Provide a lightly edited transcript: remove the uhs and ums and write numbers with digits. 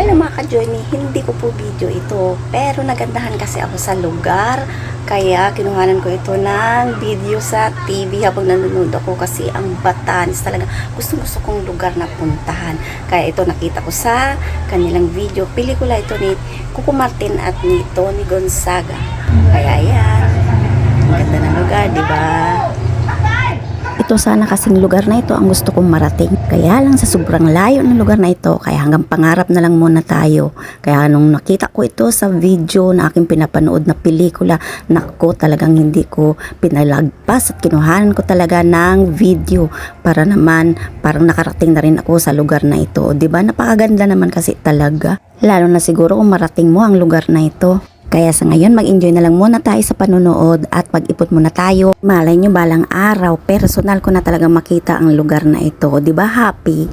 Hello mga ka-journey, hindi ko po video ito, pero nagandahan kasi ako sa lugar, kaya kinuhanan ko ito ng video sa TV habang nanonood ako kasi ang Batanes talaga gustong kong lugar na puntahan. Kaya ito nakita ko sa kanilang video, pelikula ito ni Coco Martin at ni Tony Gonzaga. Kaya ayan, ang ganda ng lugar, di ba? Ito sana kasing lugar na ito ang gusto kong marating. Kaya lang sa sobrang layo ng lugar na ito, kaya hanggang pangarap na lang muna tayo. Kaya nung nakita ko ito sa video na aking pinapanood na pelikula, nako talagang hindi ko pinalagpas at kinuhanan ko talaga ng video para naman parang nakarating na rin ako sa lugar na ito. Diba? Napakaganda naman kasi talaga. Lalo na siguro kung marating mo ang lugar na ito. Kaya sa ngayon, mag-enjoy na lang muna tayo sa panonood at pag-ipot muna tayo. Malay nyo balang araw, personal ko na talaga makita ang lugar na ito. Diba happy?